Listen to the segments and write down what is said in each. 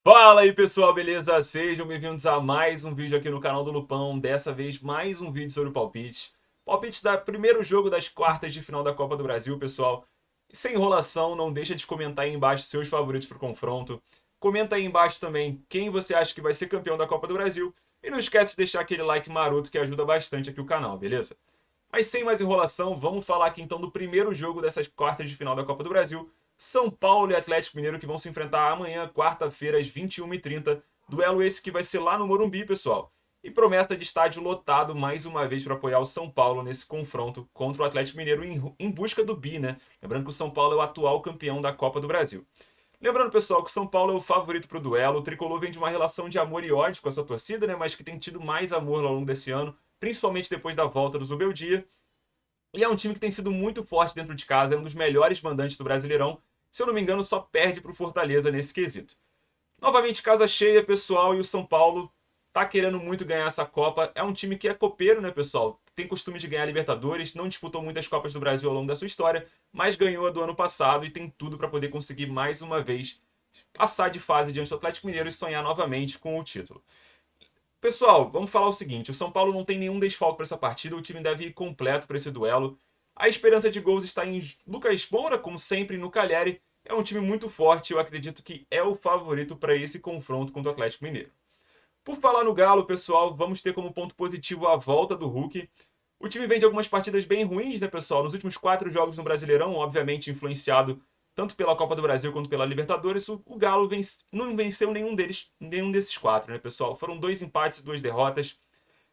Fala aí pessoal, beleza? Sejam bem-vindos a mais um vídeo aqui no canal do Lupão. Dessa vez mais um vídeo sobre o palpite. Palpite do primeiro jogo das quartas de final da Copa do Brasil, pessoal. Sem enrolação, não deixa de comentar aí embaixo seus favoritos para o confronto. Comenta aí embaixo também quem você acha que vai ser campeão da Copa do Brasil. E não esquece de deixar aquele like maroto que ajuda bastante aqui o canal, beleza? Mas sem mais enrolação, vamos falar aqui então do primeiro jogo dessas quartas de final da Copa do Brasil. São Paulo e Atlético Mineiro que vão se enfrentar amanhã, quarta-feira, às 21h30. Duelo esse que vai ser lá no Morumbi, pessoal. E promessa de estádio lotado mais uma vez para apoiar o São Paulo nesse confronto contra o Atlético Mineiro em busca do bi, né? Lembrando que o São Paulo é o atual campeão da Copa do Brasil. Lembrando, pessoal, que o São Paulo é o favorito para o duelo. O Tricolor vem de uma relação de amor e ódio com essa torcida, né? Mas que tem tido mais amor ao longo desse ano, principalmente depois da volta do Zubeldia. E é um time que tem sido muito forte dentro de casa, é um dos melhores mandantes do Brasileirão. Se eu não me engano, só perde para o Fortaleza nesse quesito. Novamente, casa cheia, pessoal, e o São Paulo tá querendo muito ganhar essa Copa. É um time que é copeiro, né, pessoal? Tem costume de ganhar Libertadores, não disputou muitas Copas do Brasil ao longo da sua história, mas ganhou a do ano passado e tem tudo para poder conseguir mais uma vez passar de fase diante do Atlético Mineiro e sonhar novamente com o título. Pessoal, vamos falar o seguinte: o São Paulo não tem nenhum desfalque para essa partida, o time deve ir completo para esse duelo. A esperança de gols está em Lucas Moura, como sempre, no Calheri. É um time muito forte, eu acredito que é o favorito para esse confronto contra o Atlético Mineiro. Por falar no Galo, pessoal, vamos ter como ponto positivo a volta do Hulk. O time vem de algumas partidas bem ruins, né, pessoal? Nos últimos 4 jogos no Brasileirão, obviamente influenciado tanto pela Copa do Brasil quanto pela Libertadores, o Galo não venceu nenhum desses 4, né, pessoal? Foram 2 empates e 2 derrotas.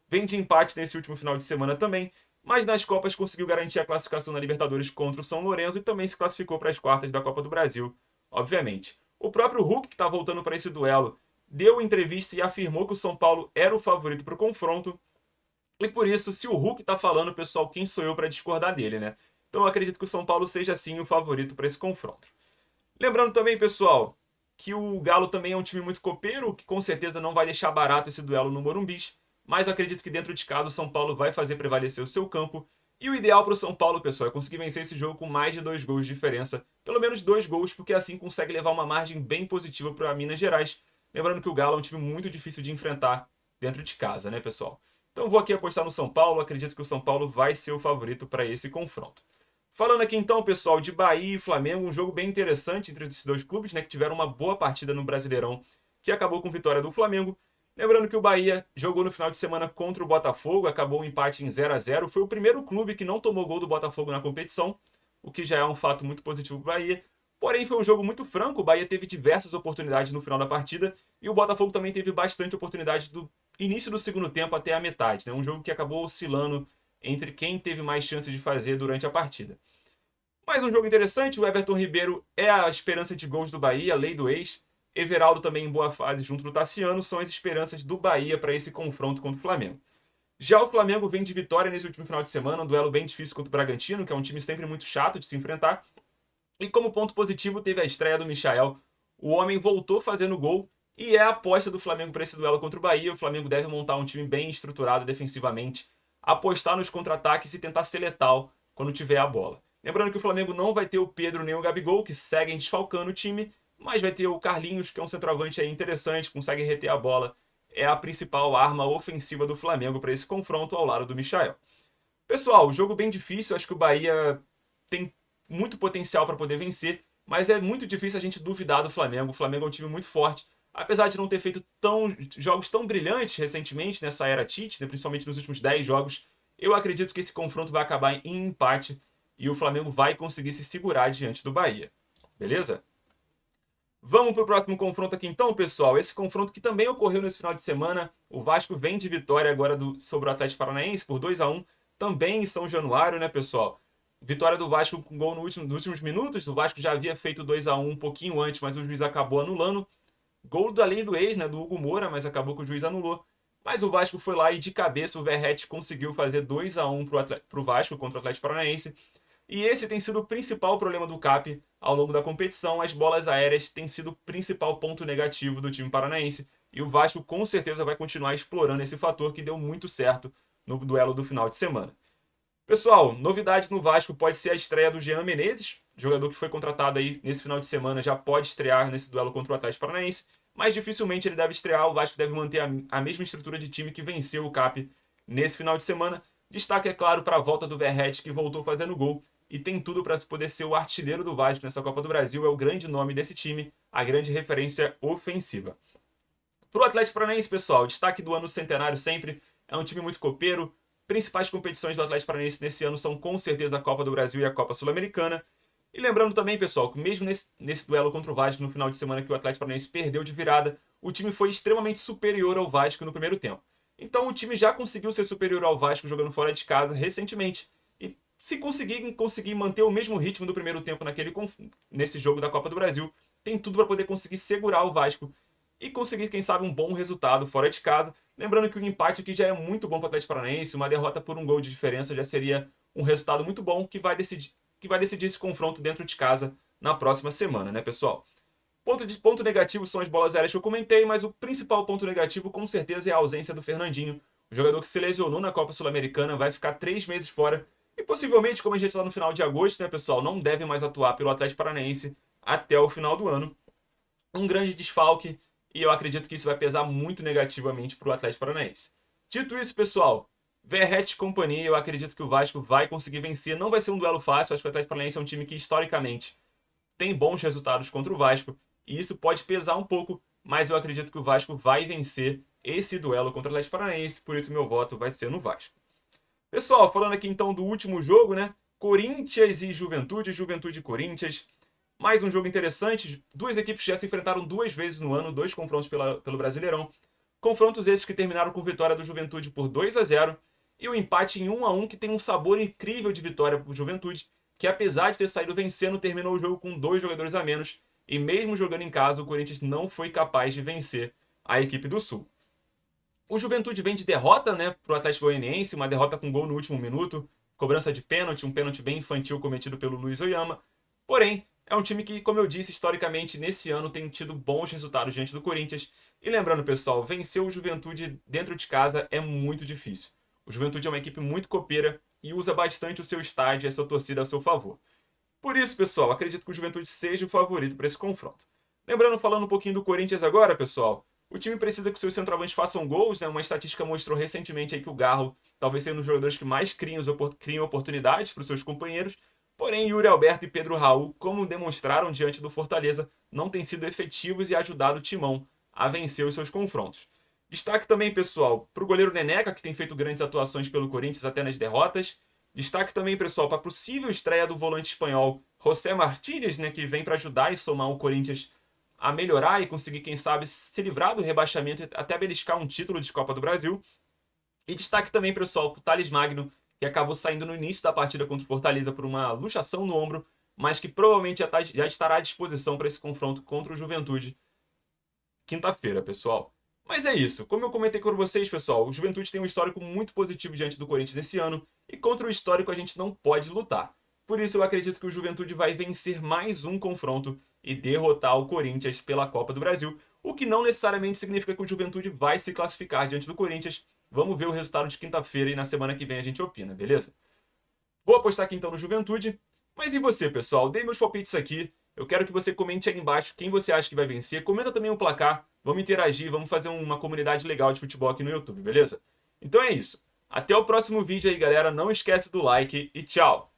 Vem de empate nesse último final de semana também, mas nas Copas conseguiu garantir a classificação na Libertadores contra o São Lourenço e também se classificou para as quartas da Copa do Brasil, obviamente. O próprio Hulk, que está voltando para esse duelo, deu entrevista e afirmou que o São Paulo era o favorito para o confronto. E por isso, se o Hulk está falando, pessoal, quem sou eu para discordar dele, né? Então eu acredito que o São Paulo seja sim o favorito para esse confronto. Lembrando também, pessoal, que o Galo também é um time muito copeiro, que com certeza não vai deixar barato esse duelo no Morumbi, mas eu acredito que dentro de casa o São Paulo vai fazer prevalecer o seu campo. E o ideal para o São Paulo, pessoal, é conseguir vencer esse jogo com mais de 2 gols de diferença. Pelo menos 2 gols, porque assim consegue levar uma margem bem positiva para Minas Gerais. Lembrando que o Galo é um time muito difícil de enfrentar dentro de casa, né, pessoal? Então vou aqui apostar no São Paulo, acredito que o São Paulo vai ser o favorito para esse confronto. Falando aqui então, pessoal, de Bahia e Flamengo, um jogo bem interessante entre esses dois clubes, né, que tiveram uma boa partida no Brasileirão, que acabou com vitória do Flamengo. Lembrando que o Bahia jogou no final de semana contra o Botafogo, acabou um empate em 0-0. Foi o primeiro clube que não tomou gol do Botafogo na competição, o que já é um fato muito positivo para o Bahia. Porém, foi um jogo muito franco, o Bahia teve diversas oportunidades no final da partida e o Botafogo também teve bastante oportunidade do início do segundo tempo até a metade. Né? Um jogo que acabou oscilando entre quem teve mais chance de fazer durante a partida. Mais um jogo interessante, o Everton Ribeiro é a esperança de gols do Bahia, a lei do ex. Everaldo também em boa fase junto do Tassiano, são as esperanças do Bahia para esse confronto contra o Flamengo. Já o Flamengo vem de vitória nesse último final de semana, um duelo bem difícil contra o Bragantino, que é um time sempre muito chato de se enfrentar. E como ponto positivo teve a estreia do Michael. O homem voltou fazendo gol e é a aposta do Flamengo para esse duelo contra o Bahia. O Flamengo deve montar um time bem estruturado defensivamente, apostar nos contra-ataques e tentar ser letal quando tiver a bola. Lembrando que o Flamengo não vai ter o Pedro nem o Gabigol, que seguem desfalcando o time, mas vai ter o Carlinhos, que é um centroavante aí interessante, consegue reter a bola. É a principal arma ofensiva do Flamengo para esse confronto ao lado do Michael. Pessoal, jogo bem difícil, acho que o Bahia tem muito potencial para poder vencer, mas é muito difícil a gente duvidar do Flamengo. O Flamengo é um time muito forte, apesar de não ter feito jogos tão brilhantes recentemente nessa era Tite, né, principalmente nos últimos 10 jogos. Eu acredito que esse confronto vai acabar em empate e o Flamengo vai conseguir se segurar diante do Bahia. Beleza? Vamos para o próximo confronto aqui então, pessoal. Esse confronto que também ocorreu nesse final de semana. O Vasco vem de vitória agora sobre o Atlético Paranaense por 2-1, também em São Januário, né, pessoal? Vitória do Vasco com gol nos últimos minutos. O Vasco já havia feito 2-1 um pouquinho antes, mas o juiz acabou anulando. Gol da lei do ex, né, do Hugo Moura, mas acabou que o juiz anulou. Mas o Vasco foi lá e de cabeça o Verratti conseguiu fazer 2-1 para o Vasco contra o Atlético Paranaense. E esse tem sido o principal problema do CAP ao longo da competição. As bolas aéreas têm sido o principal ponto negativo do time paranaense. E o Vasco com certeza vai continuar explorando esse fator que deu muito certo no duelo do final de semana. Pessoal, novidades no Vasco pode ser a estreia do Jean Menezes, jogador que foi contratado aí nesse final de semana, já pode estrear nesse duelo contra o Atlético Paranaense. mas dificilmente ele deve estrear. O Vasco deve manter a mesma estrutura de time que venceu o CAP nesse final de semana. Destaque, é claro, para a volta do Verratti, que voltou fazendo gol e tem tudo para poder ser o artilheiro do Vasco nessa Copa do Brasil. É o grande nome desse time, a grande referência ofensiva. Para o Atlético Paranaense, pessoal, destaque do ano centenário sempre, é um time muito copeiro. Principais competições do Atlético Paranaense nesse ano são com certeza a Copa do Brasil e a Copa Sul-Americana. E lembrando também, pessoal, que mesmo nesse duelo contra o Vasco no final de semana que o Atlético Paranaense perdeu de virada, o time foi extremamente superior ao Vasco no primeiro tempo. Então o time já conseguiu ser superior ao Vasco jogando fora de casa recentemente. E se conseguir manter o mesmo ritmo do primeiro tempo nesse jogo da Copa do Brasil, tem tudo para poder conseguir segurar o Vasco e conseguir, quem sabe, um bom resultado fora de casa. Lembrando que o empate aqui já é muito bom para o Atlético Paranaense, uma derrota por um gol de diferença já seria um resultado muito bom que vai decidir esse confronto dentro de casa na próxima semana, né, pessoal? Ponto negativo são as bolas aéreas que eu comentei, mas o principal ponto negativo com certeza é a ausência do Fernandinho, o jogador que se lesionou na Copa Sul-Americana, vai ficar 3 meses fora e possivelmente, como a gente está no final de agosto, né, pessoal, não deve mais atuar pelo Atlético Paranaense até o final do ano. Um grande desfalque e eu acredito que isso vai pesar muito negativamente para o Atlético Paranaense. Dito isso, pessoal, Verratti e companhia, eu acredito que o Vasco vai conseguir vencer. Não vai ser um duelo fácil, acho que o Atlético Paranaense é um time que historicamente tem bons resultados contra o Vasco e isso pode pesar um pouco, mas eu acredito que o Vasco vai vencer esse duelo contra o Atlético Paranaense, por isso meu voto vai ser no Vasco. Pessoal, falando aqui então do último jogo, né? Corinthians e Juventude, Juventude e Corinthians. Mais um jogo interessante, duas equipes já se enfrentaram 2 vezes no ano, 2 confrontos pelo Brasileirão. Confrontos esses que terminaram com vitória do Juventude por 2-0 e o empate em 1-1 que tem um sabor incrível de vitória para o Juventude, que apesar de ter saído vencendo, terminou o jogo com 2 jogadores a menos e mesmo jogando em casa, o Corinthians não foi capaz de vencer a equipe do Sul. O Juventude vem de derrota, né, para o Atlético Goianiense, uma derrota com gol no último minuto, cobrança de pênalti, um pênalti bem infantil cometido pelo Luiz Oyama. Porém, é um time que, como eu disse, historicamente, nesse ano tem tido bons resultados diante do Corinthians. E lembrando, pessoal, vencer o Juventude dentro de casa é muito difícil. O Juventude é uma equipe muito copeira e usa bastante o seu estádio e a sua torcida a seu favor. Por isso, pessoal, acredito que o Juventude seja o favorito para esse confronto. Lembrando, falando um pouquinho do Corinthians agora, pessoal, o time precisa que seus centroavantes façam gols, né? Uma estatística mostrou recentemente aí que o Garro talvez seja um dos jogadores que mais criam oportunidades para os seus companheiros. Porém, Yuri Alberto e Pedro Raul, como demonstraram diante do Fortaleza, não têm sido efetivos e ajudado o Timão a vencer os seus confrontos. Destaque também, pessoal, para o goleiro Neneca, que tem feito grandes atuações pelo Corinthians até nas derrotas. Destaque também, pessoal, para a possível estreia do volante espanhol José Martínez, né, que vem para ajudar e somar o Corinthians a melhorar e conseguir, quem sabe, se livrar do rebaixamento e até beliscar um título de Copa do Brasil. E destaque também, pessoal, para o Thales Magno, que acabou saindo no início da partida contra o Fortaleza por uma luxação no ombro, mas que provavelmente já estará à disposição para esse confronto contra o Juventude quinta-feira, pessoal. Mas é isso. Como eu comentei com vocês, pessoal, o Juventude tem um histórico muito positivo diante do Corinthians esse ano e contra o histórico a gente não pode lutar. Por isso eu acredito que o Juventude vai vencer mais um confronto e derrotar o Corinthians pela Copa do Brasil, o que não necessariamente significa que o Juventude vai se classificar diante do Corinthians. Vamos ver o resultado de quinta-feira e na semana que vem a gente opina, beleza? Vou apostar aqui então no Juventude. Mas e você, pessoal? Dê meus palpites aqui. Eu quero que você comente aí embaixo quem você acha que vai vencer. Comenta também o placar. Vamos interagir, vamos fazer uma comunidade legal de futebol aqui no YouTube, beleza? Então é isso. Até o próximo vídeo aí, galera. Não esquece do like e tchau!